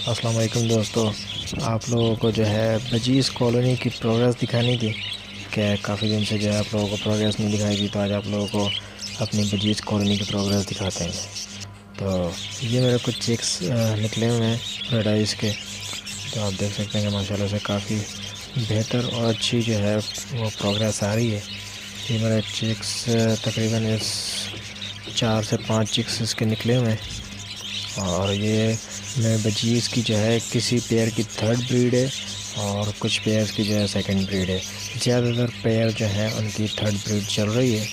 अस्सलाम वालेकुम दोस्तों, आप लोगों को जो है बजीज़ कॉलोनी की प्रोग्रेस दिखानी थी। क्या काफ़ी दिन से जो है आप लोगों को प्रोग्रेस नहीं दिखाई थी, तो आज आप लोगों को अपनी बजीज़ कॉलोनी की प्रोग्रेस दिखाते हैं। तो ये मेरे कुछ चिक्स निकले हुए हैं पैराडाइज़ के, तो आप देख सकते हैं कि माशाल्लाह से काफ़ी बेहतर और अच्छी जो है वो प्रोग्रेस आ रही है। ये मेरे चिक्स तकरीबन इस 4 से 5 चिक्स इसके निकले हुए हैं, और ये मेरे बजीज़ की जो है किसी पेयर की थर्ड ब्रीड है और कुछ पेयर्स की जो है सेकंड ब्रीड है। ज़्यादातर पेयर जो है उनकी थर्ड ब्रीड चल रही है।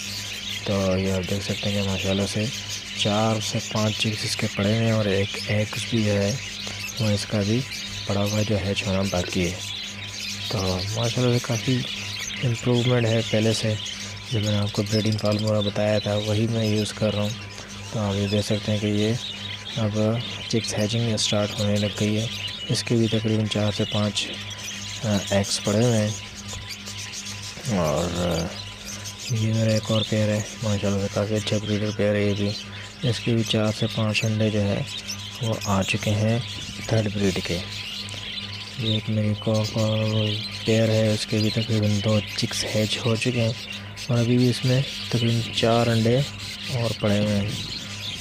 तो ये आप देख सकते हैं कि माशाल्लाह से 4 से 5 चिक्स इसके पड़े हैं और एक एग्स भी है वो इसका भी पड़ा हुआ जो है छोना बाकी है। तो माशाल्लाह से काफ़ी इम्प्रूवमेंट है पहले से। जो मैंने आपको ब्रीडिंग फार्मूला बताया था वही मैं यूज़ कर रहा हूँ। तो आप ये देख सकते हैं कि ये अब चिक्स हैचिंग स्टार्ट होने लग गई है। इसके भी तकरीबन 4 से 5 एग्स पड़े हुए हैं, और ये मेरा एक और पेयर है माशाल्लाह से काफ़ी अच्छा ब्रीडर पेयर है। ये भी इसके भी 4 से 5 अंडे जो है वो आ चुके हैं थर्ड ब्रीड के। ये एक मेरी पेयर है, उसके भी तकरीबन 2 चिक्स हैच हो चुके हैं और अभी भी इसमें तकरीबन 4 अंडे और पड़े हुए हैं।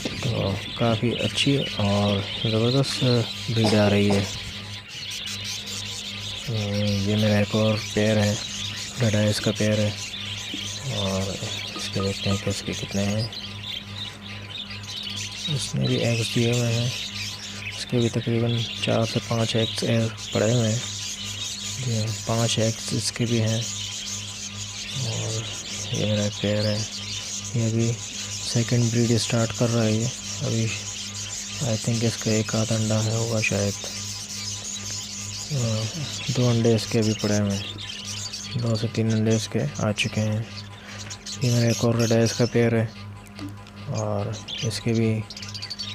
तो काफ़ी अच्छी और ज़बरदस्त ब्रीड आ रही है। ये मेरा एक और पेयर है, रेडाइस का पेयर है, और इसके देखते हैं कि इसके कितने हैं। इसमें भी एग्स दिए हुए हैं, इसके भी तकरीबन 4 से 5 एग्स पड़े हुए हैं। जी 5 एग्स इसके भी हैं। और ये मेरा पेयर है, ये भी सेकंड ब्रीड स्टार्ट कर रहा है। ये अभी आई थिंक इसका एक आध अंडा है होगा शायद। 2 अंडे इसके अभी पड़े हुए हैं, 2 से 3 अंडे इसके आ चुके हैं। ये मेरा एक और रेडाइस का पेयर है और इसके भी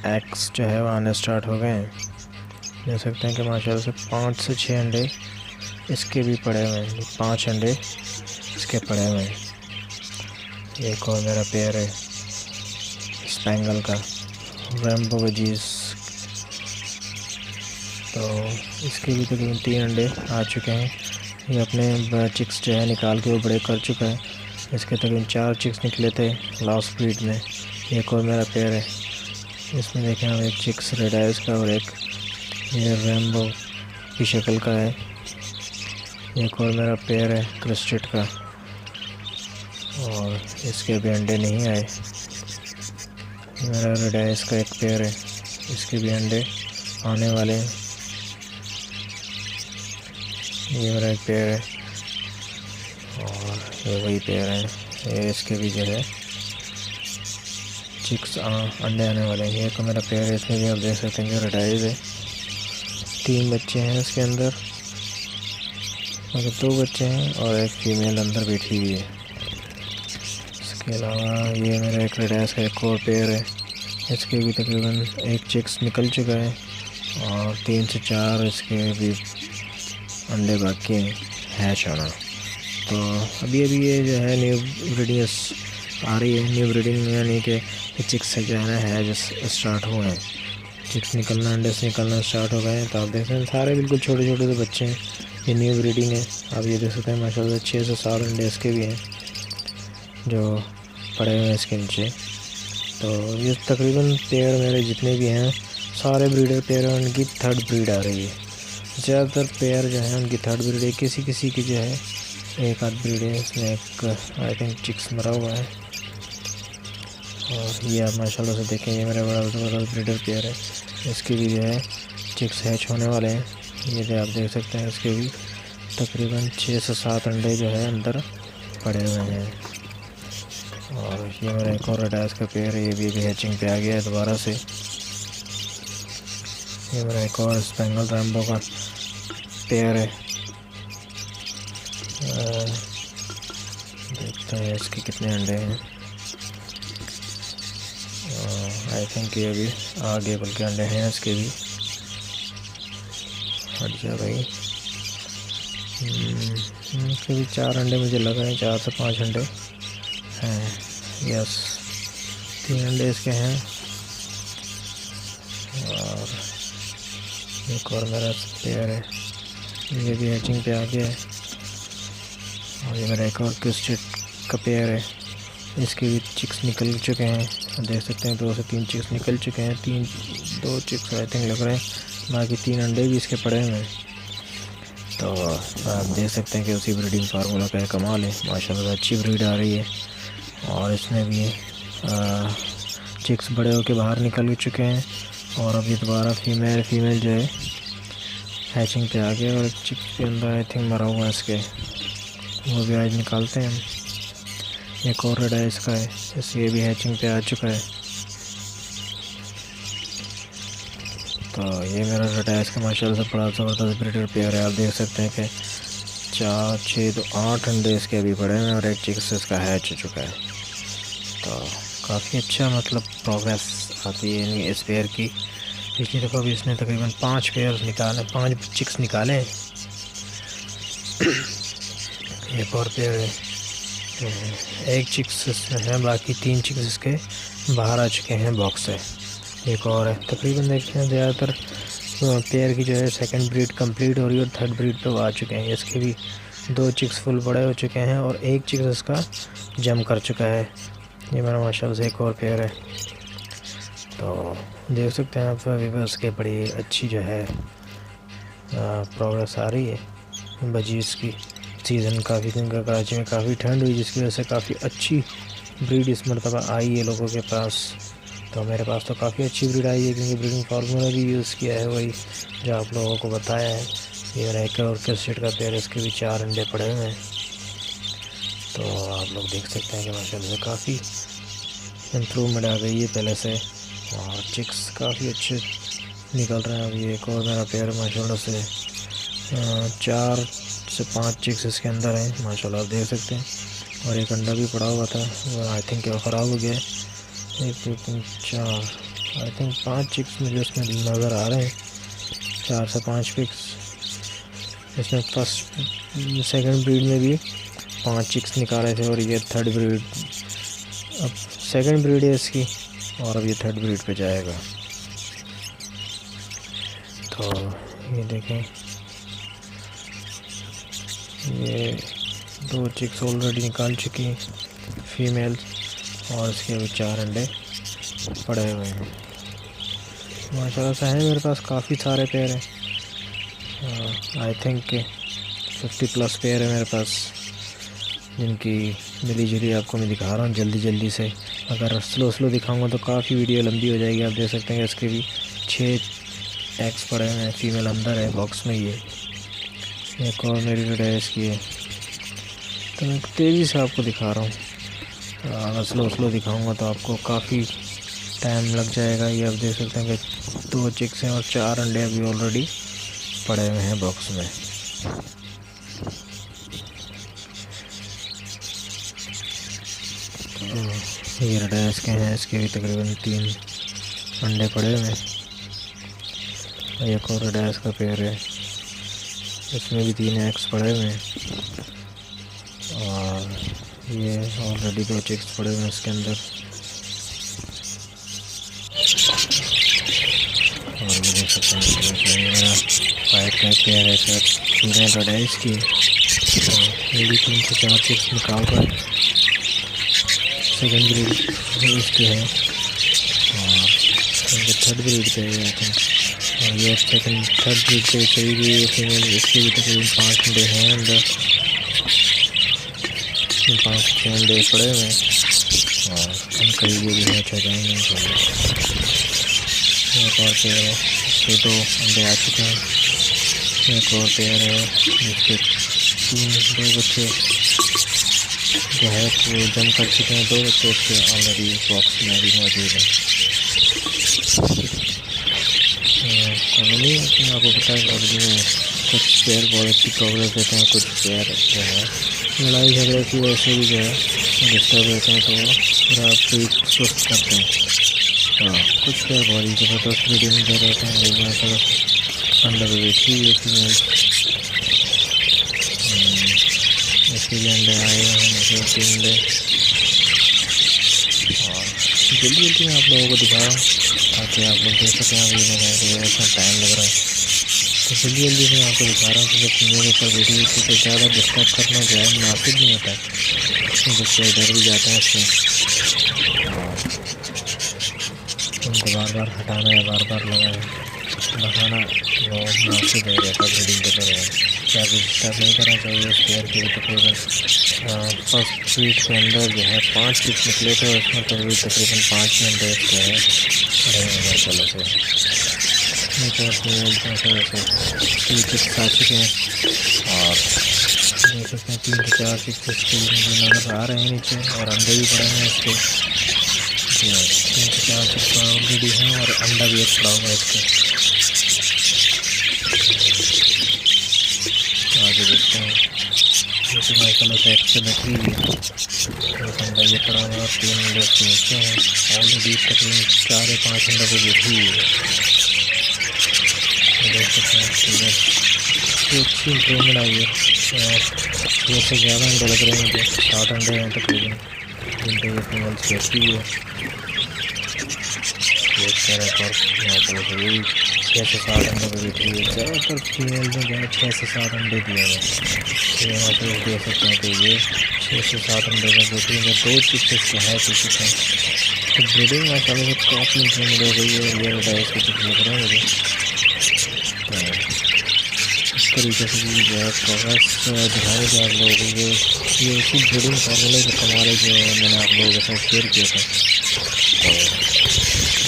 एग्स जो है वो आने स्टार्ट हो गए हैं। देख सकते हैं कि माशाल्लाह से 5 से 6 अंडे इसके भी पड़े हुए हैं। 5 अंडे इसके पड़े हुए हैं। एक और मेरा पेयर है स्पैंगल का, रैम्बो बजीज़। तो इसके भी तकरीबन 3 अंडे आ चुके हैं। ये अपने चिक्स जो है निकाल के वो बड़े कर चुका है। इसके तकरीबन 4 चिक्स निकले थे लास्ट ब्रीड में। एक और मेरा पेयर है, इसमें देखें हम एक चिक्स रेडाइस का और एक ये रैम्बो की शक्ल का है। एक और मेरा पेयर है क्रिस्टेड का, और इसके भी अंडे नहीं आए। मेरा रेडाइस का एक पेयर है, इसके भी अंडे आने वाले हैं। ये मेरा एक पेयर है और ये वही पेयर है। ये इसके भी जो है चिक्स अंडे आने वाले हैं। ये तो मेरा पेयर है, इसमें भी आप देख सकते हैं कि रेडाइस है। 3 बच्चे हैं इसके अंदर, मतलब 2 बच्चे हैं और एक फीमेल अंदर बैठी हुई है। इसके अलावा ये मेरा एक रेडाइस का एक और पेयर है, इसके भी तकरीबन 1 चिक्स निकल चुका है और 3 से 4 इसके भी अंडे बाकी हैं हैच होना। तो अभी ये जो है न्यू ब्रीडिंग आ रही है। न्यू ब्रीडिंग यानी कि चिक्स से जो है ना हैच स्टार्ट हुए हैं, चिक्स निकलना, अंडे से निकलना स्टार्ट हो गए हैं। तो आप देख सकते हैं सारे बिल्कुल छोटे छोटे से बच्चे हैं। ये न्यू ब्रीडिंग है। आप ये देख सकते हैं माशाल्लाह 6 से 7 अंडे इसके भी हैं जो पड़े हुए हैं इसके नीचे। तो ये तकरीबन पेयर मेरे जितने भी हैं सारे ब्रीडर पेयर हैं, उनकी थर्ड ब्रीड आ रही है। ज़्यादातर पेयर जो है उनकी थर्ड ब्रीड है। किसी किसी की जो है एक आध ब्रीड है, इसमें एक आई थिंक चिक्स मरा हुआ है। और ये आप माशाल्लाह से देखें, ये मेरा बड़ा ज़बरदस्त ब्रीडर पेयर है। इसके भी जो है चिक्स हैच होने वाले हैं। ये जो आप देख सकते हैं इसके भी तकरीबन 6 से 7 अंडे जो है अंदर पड़े हुए हैं। और ये मेरा एक और रेडाइस का पेयर है, ये भी अभी हैचिंग पे आ गया है दोबारा से। ये मेरा एक और स्पैंगल रैम्बो का पेयर है। देखते हैं इसके कितने अंडे हैं। आई थिंक ये भी आगे बल्कि अंडे हैं इसके भी। हट जा भाई। इसके भी 4 अंडे मुझे लगा है, 4 से 5 अंडे हैं। यस 3 अंडे इसके हैं और एक और मेरा पेयर है, ये भी हैचिंग पे आ गया है। और ये मेरा एक और क्रिस्टेड का पेयर है, इसके भी चिक्स निकल चुके हैं। देख सकते हैं 2 से 3 चिक्स निकल चुके हैं। 2 चिक्स आई थिंक लग रहे हैं, बाकी 3 अंडे भी इसके पड़े हुए हैं। तो आप देख सकते हैं कि उसी ब्रीडिंग फार्मूला का कमाल है, माशाल्लाह अच्छी ब्रीड आ रही है। और इसमें भी चिक्स बड़े होके बाहर निकल चुके हैं और अभी दोबारा फीमेल जो है हैचिंग पे आ गया और चिक्स के अंदर आई थिंक मरा हुआ है इसके, वो भी आज निकालते हैं हम। एक और रेड है इसका है, इसलिए भी हैचिंग पे आ चुका है। तो ये मेरा रेड है, इसका माशाल्लाह से बड़ा ज़बरदस्त ब्रीडर पेयर है। आप देख सकते हैं कि 4, 6 तो 8 अंडे इसके अभी पड़े हैं और एक चिक्स इसका हैच हो चुका है। तो काफ़ी अच्छा मतलब प्रोग्रेस आती है यानी इस पेयर की। पिछली दफ़ा भी इसने तकरीबन 5 पेयर निकाले, 5 चिक्स निकाले। एक और पेयर है, एक चिक्स इसमें है, बाकी 3 चिक्स इसके बाहर आ चुके हैं बॉक्स से। एक और है, तकरीबन देखते हैं ज़्यादातर पेयर की जो है सेकंड ब्रीड कंप्लीट हो रही है और थर्ड ब्रीड पे आ चुके हैं। इसके भी 2 चिक्स फुल बड़े हो चुके हैं और एक चिक्स इसका जम कर चुका है। ये मेरा माशाल्लाह से एक और पेयर है। तो देख सकते हैं आप अभी उसके बड़ी अच्छी जो है प्रोग्रेस आ रही है। बजीज की सीज़न काफ़ी दिन का कराची में काफ़ी ठंड हुई, जिसकी वजह से काफ़ी अच्छी ब्रीड इस मरतबा आई है लोगों के पास। तो मेरे पास तो काफ़ी अच्छी ब्रीड आई है, क्योंकि ब्रीडिंग फार्मूला भी यूज़ किया है वही जो आप लोगों को बताया है। ये मेरा एक और क्रिस्टेड का पेयर, इसके भी 4 अंडे पड़े हुए हैं। तो आप लोग देख सकते हैं कि माशाल्लाह से काफ़ी इम्प्रूवमेंट आ गई है पहले से और चिक्स काफ़ी अच्छे निकल रहे हैं। अभी एक और मेरा पेयर माशाल्लाह से 4 से 5 चिक्स इसके अंदर हैं माशाल्लाह, आप देख सकते हैं। और एक अंडा भी पड़ा हुआ था, वो आई थिंक ख़राब हो गया है। 1, 2, 3, 4 आई थिंक 5 चिक्स मुझे इसमें नज़र आ रहे हैं, 4 से 5 पिक्स इसमें। फर्स्ट सेकंड ब्रीड में भी 5 चिक्स निकाले थे और ये थर्ड ब्रीड, अब सेकंड ब्रीड है इसकी और अब ये थर्ड ब्रीड पे जाएगा। तो ये देखें, ये 2 चिक्स ऑलरेडी निकाल चुकी हैं फीमेल और इसके अभी 4 अंडे पड़े हुए हैं। माशाल्लाह से है मेरे पास काफ़ी सारे पेयर हैं, आई थिंक 50+ पेयर है मेरे पास, जिनकी मिली जुली आपको मैं दिखा रहा हूँ जल्दी से। अगर स्लो दिखाऊंगा तो काफ़ी वीडियो लंबी हो जाएगी। आप देख सकते हैं इसके भी 6 एग्स पड़े हैं, फीमेल अंदर है बॉक्स में। ये एक और मेरी रेड है इसकी है, तो मैं तेज़ी से आपको दिखा रहा हूँ। अगर स्लो दिखाऊंगा तो आपको काफ़ी टाइम लग जाएगा। ये आप देख सकते हैं कि 2 चिक्स हैं और 4 अंडे अभी ऑलरेडी पड़े हुए हैं बॉक्स में। ये रेड है इसके हैं, इसके भी तकरीबन 3 अंडे पड़े हुए हैं। एक और रेड है इसका पेयर है, इसमें भी 3 एग्स पड़े हुए हैं और ये ऑलरेडी 2 चिक्स पड़े हुए हैं इसके अंदर। और ये देख सकते हैं मेरा वाइट का पेयर है, फीमेल रेड है इसकी। ये भी 3 से 4 चिक्स निकाल रहा है, सेकेंड ब्रीड इसकी है और थर्ड ब्रीड पे है आई थिंक। और ये थर्ड ब्रीड पे चली गई है फीमेल, इसके भी तकरीबन 5 अंडे हैं अंदर, 5-6 अंडे पड़े हुए हैं और हम कहीं भी मैच हो जाएंगे इंशाल्लाह। एक और पेयर है, इसके 2 अंडे आ चुके हैं। एक और पेयर है जिसके 2 बच्चे जो है वो जम कर चुके हैं। 2 बच्चे इसके ऑलरेडी बॉक्स में भी मौजूद हैं। कॉलोनी आपको पता है कॉलोनी में कुछ पेयर बहुत अच्छी प्रोग्रेस देते हैं, कुछ पेयर जो है लड़ाई झगड़े की वजह से भी जो है डिस्टर्ब होते हैं, तो वो पूरा ब्रीड सुस्त करते हैं। कुछ पेयर बहुत ही ज़बरदस्त ब्रीडिंग दे रहते हैं। लोग अंडा भी बेची हुई फीमेल, इसके भी अंडे आए हुए हैं मतलब 3 अंडे। और जल्दी मैं आप लोगों को दिखाऊँ ताकि आप लोग देख सकें। अभी मैंने ऐसा टाइम लग रहा है तो जल्दी जल्दी से आपको दिखा रहा हूँ कि जब फीमेल ऊपर बैठी हुई थी तो ज़्यादा डिस्टर्ब करना जो है मुनासिब नहीं होता है, तो बच्चे डर भी जाते हैं इससे और उनको बार बार हटाना या बार बार लगाना वो मुनासिब है रहता ब्रीडिंग के दौरान। क्या भी डिस्टर्ब नहीं करना चाहिए। इस पेयर के लिए तकरीबन फर्स्ट फीट के अंदर जो है 5 चिक्स निकले थे और उसमें तकरीबन 5 ही अंडे जो है रहे हैं माशाल्लाह से। एक और फीमेल से चिक्स आ चुके हैं और देख सकते हैं 3 से 4 चिक्स नज़र आ रहे हैं नीचे और अंडे भी पड़े हैं इसके। 3 से 4 चिक्स ऑलरेडी हैं और अंडा भी एक पड़ा हुआ है इसके। आगे देखते हैं जैसे माशाल्लाह से एक्स्ट्रा बैटरी भी है। एक अंडा ये पड़ा हुआ है और 3 अंडे उसके नीचे हैं। ऑलरेडी तकरीबन 4 या 5 अंडा पे बैठी हुई है। देख सकते हैं अच्छी इम्प्रूवमेंट आई है। ये से ज़्यादा अंडे लग रहे हैं मुझे, 7 अंडे हैं तकरीबन जिनके ये फीमेल्स बैठी हुई है। देखते हैं और माशाल्लाह से यही 6 से 7 अंडे पे बैठी हुई है। ज़्यादातर फीमेल में जो है 6 से 7 अंडे दिए हुए हैं। ये माशाल्लाह देख सकते हैं कि ये 6 से 7 अंडे में बैठी हुई है। 2 चिक्स इसके है चुके हैं तो ब्रीडिंग माशाल्लाह से काफ़ी इम्प्रूवमेंट हो गई है। ये डाइस के चिक्स लग रहे हैं मुझे। तो इस तरीके से भी जो है प्रोग्रेस दिखाने के आप लोगों को ये उसी ब्रीडिंग फार्मूले के हमारे जो मैंने आप लोगों के साथ शेयर किया था। तो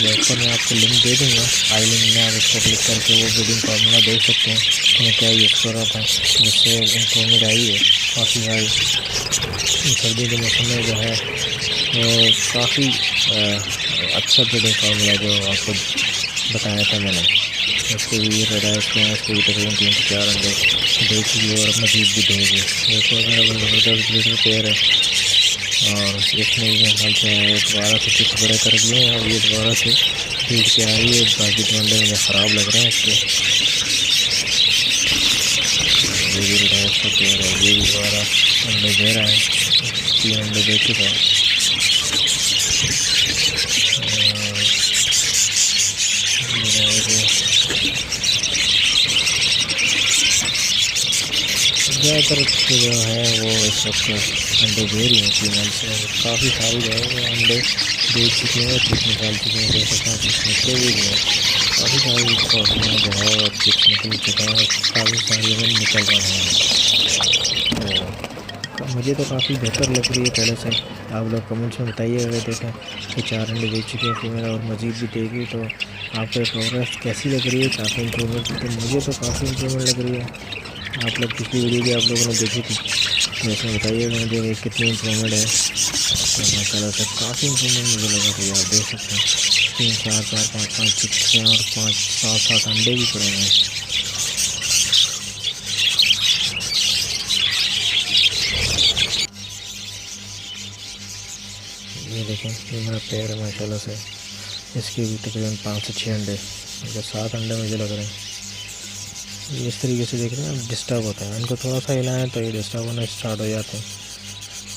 ये ऊपर मैं आपको लिंक दे दूँगा, आई लिंक में आप इसको क्लिक करके वो ब्रीडिंग फार्मूला देख सकते हैं कि मैं क्या यूज़ कर रहा था जिससे इम्प्रूवमेंट आई है काफ़ी सारी। सर्दी के मौसम में जो है वो काफ़ी अच्छा ब्रीडिंग फार्मूला जो आपको बताया था मैंने। इसके भी रेड आइस के हैं, इसके भी तकरीबन 3 से 4 अंडे दे चुकी और मजीद भी देगी। देखो मेरा ज़बरदस्त ब्रीडर पेयर है और इसमें भी हाल से दोबारा से चिक्स बड़े कर दिए हैं और ये दोबारा से फीड के आ रही है। बाकी 2 अंडे मुझे ख़राब लग रहे हैं इसके। ये भी रेड आइस का पेयर है, ये भी दोबारा अंडे दे रहा है, 3 अंडे दे चुका है। ज़्यादातर जो है वो इस वक्त अंडे दे रही हैं फीमेल्स और काफ़ी सारी जो है वो अंडे दे चुके हैं, चिक्स निकाल चुके हैं। देख सकते हैं चिक्स निकले भी हैं, काफ़ी सारी कॉलोनियाँ जो है वो चिक्स निकल चुके हैं और काफ़ी सारी अगर निकल रहे हैं। तो मुझे तो काफ़ी बेहतर लग रही है पहले से। आप लोग कमेंट्स में बताइए अगर देखें कि 4 अंडे दे चुके हैं फीमेल और मज़ीद भी देगी तो आपको प्रोग्रेस कैसी लग रही है। काफ़ी इम्प्रूवमेंट तो मुझे तो काफ़ी इम्प्रूवमेंट लग रही है। आप लोग पिछली वीडियो भी आप लोगों ने देखी थी तो इसमें बताइएगा मुझे कितनी इम्प्रूवमेंट है। तो माशाल्लाह से काफ़ी इम्प्रूवमेंट मुझे लगा रही है। आप देख सकते हैं 3 4 4 5 5 चिक्स हैं और 5 7 7 अंडे भी पड़े हैं। ये देखें ये मेरा पेड़ है माशाल्लाह से, इसके भी तकरीबन 5 से 6 अंडे, 7 अंडे मुझे लग रहे हैं। ये इस तरीके से देख रहे हैं डिस्टर्ब होता है, इनको थोड़ा सा हिलाएं तो ये डिस्टर्ब होना स्टार्ट हो जाते हैं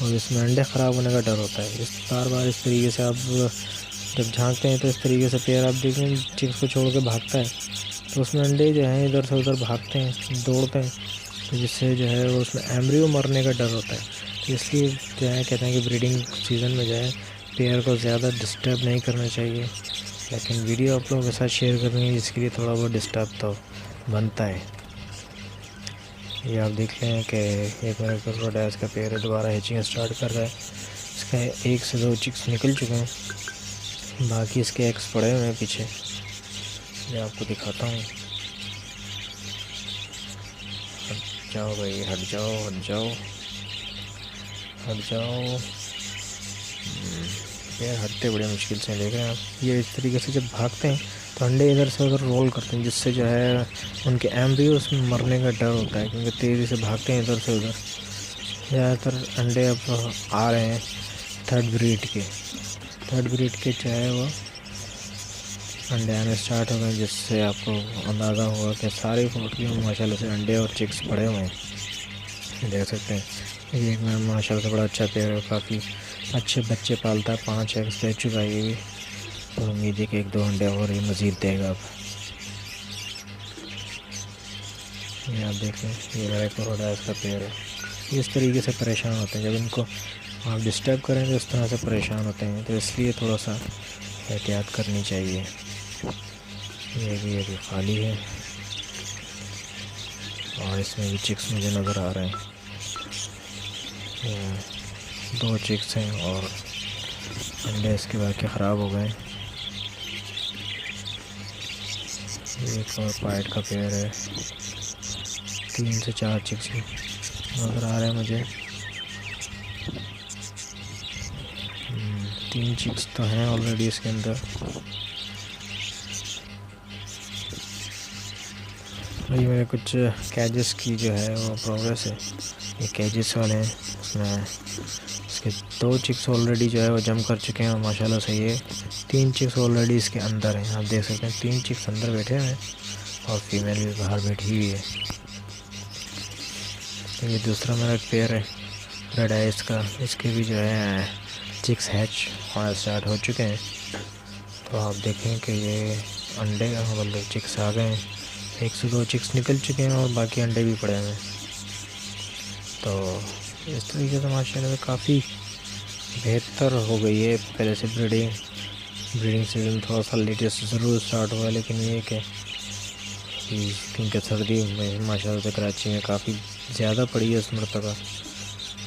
और इसमें अंडे ख़राब होने का डर होता है। इस बार इस तरीके से आप जब झांकते हैं तो इस तरीके से पेड़ आप देखें चिक्स को छोड़ के भागता है तो उसमें अंडे जो हैं इधर से उधर भागते हैं, दौड़ते हैं, तो जिससे जो है वो उसमें एम्ब्रियो मरने का डर होता है। तो इसलिए जो है कहते हैं कि ब्रीडिंग सीज़न में जो है पेयर को ज़्यादा डिस्टर्ब नहीं करना चाहिए, लेकिन वीडियो आप लोगों के साथ शेयर करनी है जिसके लिए थोड़ा बहुत डिस्टर्ब तो बनता है। ये आप देख लें कि एक मेरा क्रोकोडाइल्स का पेयर है, दोबारा हैचिंग स्टार्ट कर रहा है। इसका 1 से 2 चिक्स निकल चुके हैं, बाकी इसके एग्स पड़े हुए हैं पीछे। मैं आपको दिखाता हूँ। हट जाओ भाई, हट जाओ हट जाओ हट जाओ। पेयर हटते बड़े मुश्किल से, देख रहे हैं आप। ये इस तरीके से जब भागते हैं तो अंडे इधर से उधर रोल करते हैं, जिससे जो है उनके एम्ब्रियो उसमें मरने का डर होता है, क्योंकि तेज़ी से भागते हैं इधर से उधर। ज़्यादातर अंडे अब आ रहे हैं थर्ड ब्रीड के चाहे वो अंडे आने स्टार्ट हो गए, जिससे आपको अंदाज़ा होगा कि सारी पोल्ट्री में माशाल्लाह से अंडे और चिक्स पड़े हुए हैं। देख सकते हैं ये एक मैं माशाल्लाह से बड़ा अच्छा पेयर है, काफ़ी अच्छे बच्चे पालता है। 5 एग्स दे चुका है ये भी, और उम्मीद है कि 1-2 अंडे और ये मज़ीद देगा अब। ये आप देखें, ये मेरा क्रोकोडाइल्स का पेयर है। इस तरीके से परेशान होते हैं, जब इनको आप डिस्टर्ब करें तो इस तरह से परेशान होते हैं, तो इसलिए थोड़ा सा एहतियात करनी चाहिए। ये भी खाली है और इसमें भी चिक्स मुझे नज़र आ रहे हैं। 2 चिक्स हैं और अंडे इसके बाकी ख़राब हो गए। एक और पाइट का पेयर है, 3 से 4 चिक्स नज़र आ रहे हैं मुझे। 3 चिक्स तो हैं ऑलरेडी इसके अंदर। भाई मेरे कुछ कैजेस की जो है वो प्रोग्रेस है, ये कैजेस वाले हैं, उसमें इसके 2 चिक्स ऑलरेडी जो है वो जम कर चुके हैं और माशाल्लाह सही है। 3 चिक्स ऑलरेडी इसके अंदर हैं, आप देख सकते हैं 3 चिक्स अंदर बैठे हैं और फीमेल भी बाहर बैठी हुई है। ये दूसरा मेरा एक पेयर है रेड आइस का, इसके भी जो है चिक्स हैच होना स्टार्ट हो चुके हैं। तो आप देखें कि ये अंडे मतलब चिक्स आ गए हैं, 1 से 2 चिक्स निकल चुके हैं और बाकी अंडे भी पड़े हैं। तो इस तरीके से माशाल्लाह काफ़ी बेहतर हो गई है पहले से ब्रीडिंग सीज़न थोड़ा सा लेटेस्ट ज़रूर स्टार्ट हुआ है, लेकिन ये कि क्योंकि सर्दी में माशाल्लाह से कराची में काफ़ी ज़्यादा पड़ी है, इस मरतबा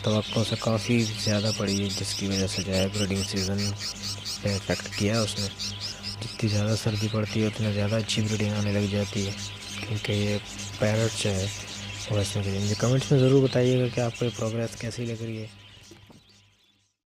तवक्को से काफ़ी ज़्यादा पड़ी है, जिसकी वजह से जो है ब्रीडिंग सीज़न पे इफ़ेक्ट किया है उसने। जितनी ज़्यादा सर्दी पड़ती है उतनी ज़्यादा अच्छी ब्रीडिंग आने लग जाती है, क्योंकि ये पैरट जो है वैसे मुझे कमेंट्स में ज़रूर बताइएगा कि आपको ये प्रोग्रेस कैसी लग रही है।